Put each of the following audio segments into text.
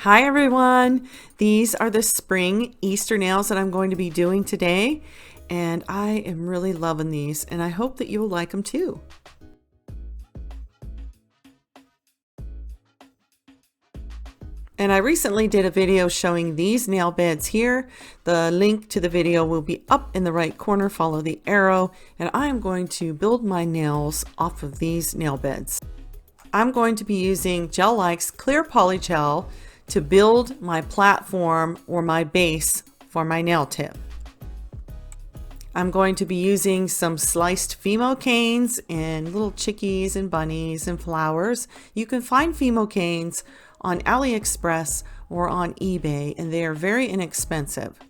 Hi everyone! These are the spring Easter nails that I'm going to be doing today, and I am really loving these, and I hope that you'll like them too. And I recently did a video showing these nail beds here. The link to the video will be up in the right corner. Follow the arrow, and I am going to build my nails off of these nail beds. I'm going to be using Gelike's clear polygel to build my platform or my base for my nail tip. I'm going to be using some sliced Fimo canes and little chickies and bunnies and flowers. You can find Fimo canes on AliExpress or on eBay, and they are very inexpensive.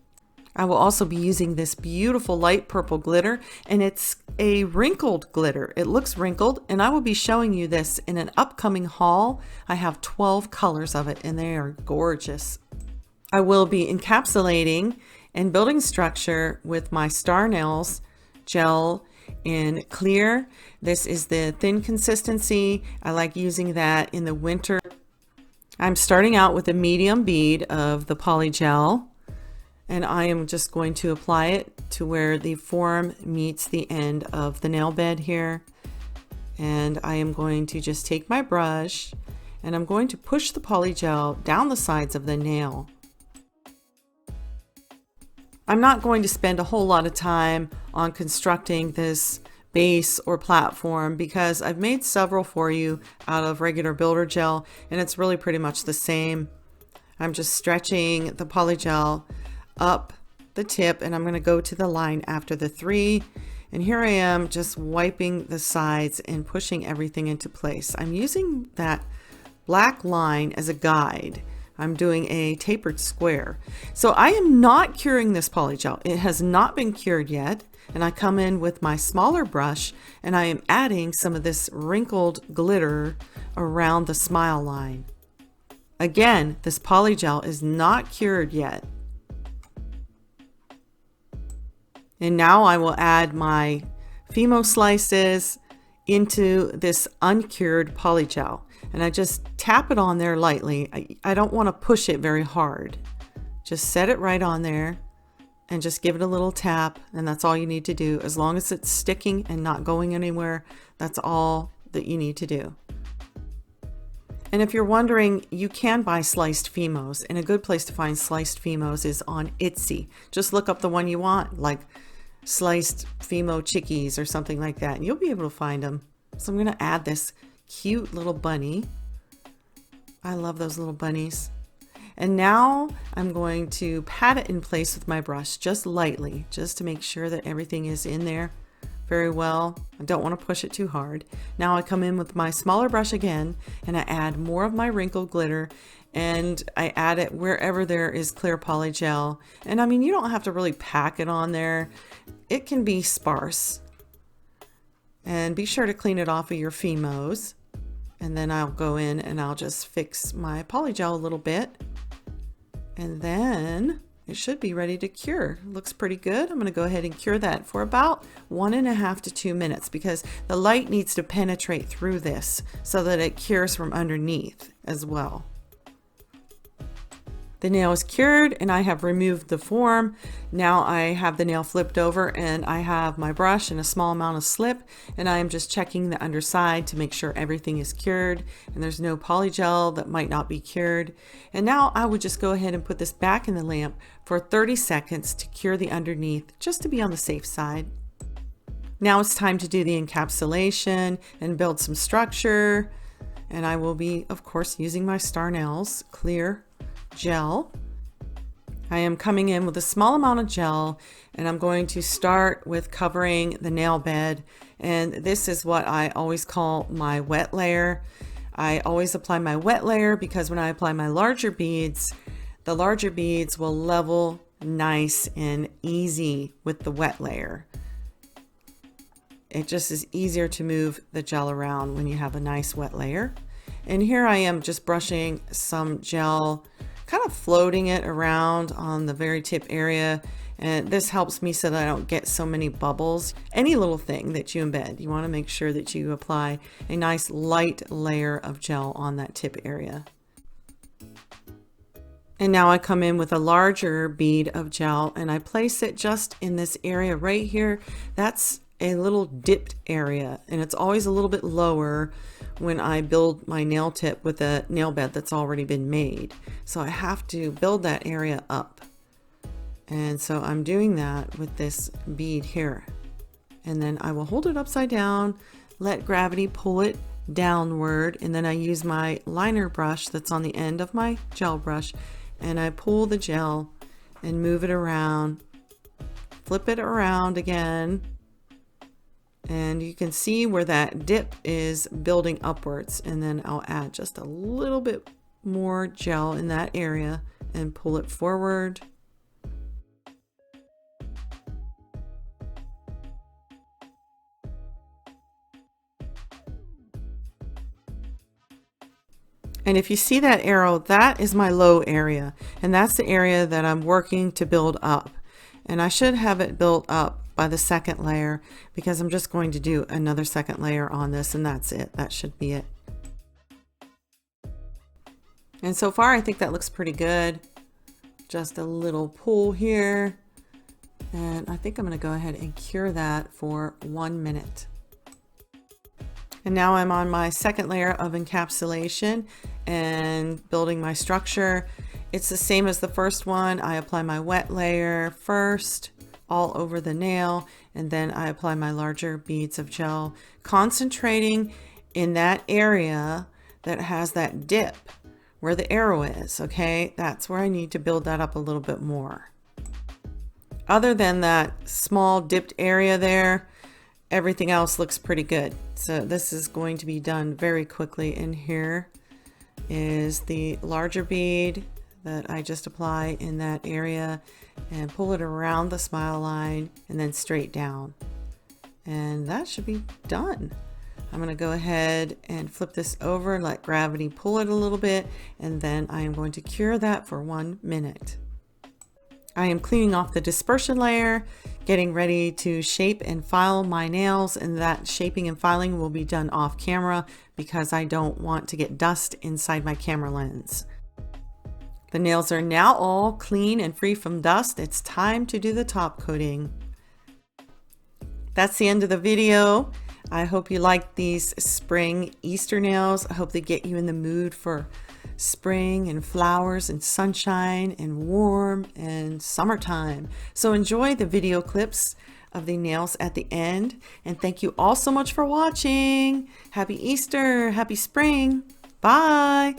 I will also be using this beautiful light purple glitter, and it's a wrinkled glitter. It looks wrinkled, and I will be showing you this in an upcoming haul. I have 12 colors of it, and they are gorgeous. I will be encapsulating and building structure with my Star Nails gel in clear. This is the thin consistency. I like using that in the winter. I'm starting out with a medium bead of the polygel, and I am just going to apply it to where the form meets the end of the nail bed here. And I am going to just take my brush and I'm going to push the polygel down the sides of the nail. I'm not going to spend a whole lot of time on constructing this base or platform because I've made several for you out of regular builder gel, and it's really pretty much the same. I'm just stretching the polygel up the tip, and I'm going to go to the line after the 3, and here I am just wiping the sides and pushing everything into place. I'm using that black line as a guide. I'm doing a tapered square. So I am not curing this polygel. It has not been cured yet, and I come in with my smaller brush and I am adding some of this wrinkled glitter around the smile line. Again, this polygel is not cured yet. And now I will add my Fimo slices into this uncured polygel. And I just tap it on there lightly. I don't want to push it very hard. Just set it right on there and just give it a little tap. And that's all you need to do. As long as it's sticking and not going anywhere, that's all that you need to do. And if you're wondering, you can buy sliced Fimos, and a good place to find sliced Fimos is on Etsy. Just look up the one you want, like sliced Fimo chickies or something like that, and you'll be able to find them. So I'm going to add this cute little bunny. I love those little bunnies. And now I'm going to pat it in place with my brush just lightly, just to make sure that everything is in there very well. I don't want to push it too hard. Now I come in with my smaller brush again, and I add more of my wrinkled glitter, and I add it wherever there is clear polygel. And I mean, you don't have to really pack it on there. It can be sparse. And be sure to clean it off of your Fimos. And then I'll go in and I'll just fix my polygel a little bit. And then it should be ready to cure. Looks pretty good. I'm going to go ahead and cure that for about 1.5 to 2 minutes because the light needs to penetrate through this so that it cures from underneath as well. The nail is cured and I have removed the form. Now I have the nail flipped over and I have my brush and a small amount of slip, and I am just checking the underside to make sure everything is cured and there's no polygel that might not be cured. And now I would just go ahead and put this back in the lamp for 30 seconds to cure the underneath, just to be on the safe side. Now it's time to do the encapsulation and build some structure. And I will be, of course, using my Star Nails clear gel. I am coming in with a small amount of gel, and I'm going to start with covering the nail bed, and this is what I always call my wet layer. I always apply my wet layer because when I apply my larger beads, the larger beads will level nice and easy with the wet layer. It just is easier to move the gel around when you have a nice wet layer. And here I am just brushing some gel, kind of floating it around on the very tip area, and this helps me so that I don't get so many bubbles. Any little thing that you embed, you want to make sure that you apply a nice light layer of gel on that tip area. And now I come in with a larger bead of gel and I place it just in this area right here. That's a little dipped area, and it's always a little bit lower when I build my nail tip with a nail bed that's already been made. So I have to build that area up. And so I'm doing that with this bead here. And then I will hold it upside down, let gravity pull it downward, and then I use my liner brush that's on the end of my gel brush, and I pull the gel and move it around, flip it around again, and you can see where that dip is building upwards, and then I'll add just a little bit more gel in that area and pull it forward. And if you see that arrow, that is my low area, and that's the area that I'm working to build up. And I should have it built up by the second layer, because I'm just going to do another second layer on this, and that's it. That should be it. And so far I think that looks pretty good. Just a little pull here, and I think I'm going to go ahead and cure that for 1 minute. And now I'm on my second layer of encapsulation and building my structure. It's the same as the first one. I apply my wet layer first all over the nail, and then I apply my larger beads of gel, concentrating in that area that has that dip where the arrow is. Okay, that's where I need to build that up a little bit more. Other than that small dipped area there, everything else looks pretty good. So this is going to be done very quickly. And here is the larger bead that I just apply in that area and pull it around the smile line and then straight down. And that should be done. I'm going to go ahead and flip this over and let gravity pull it a little bit, and then I am going to cure that for 1 minute. I am cleaning off the dispersion layer, getting ready to shape and file my nails, and that shaping and filing will be done off camera because I don't want to get dust inside my camera lens. The nails are now all clean and free from dust. It's time to do the top coating. That's the end of the video. I hope you like these spring Easter nails. I hope they get you in the mood for spring and flowers and sunshine and warm and summertime. So enjoy the video clips of the nails at the end. And thank you all so much for watching. Happy Easter, happy spring. Bye.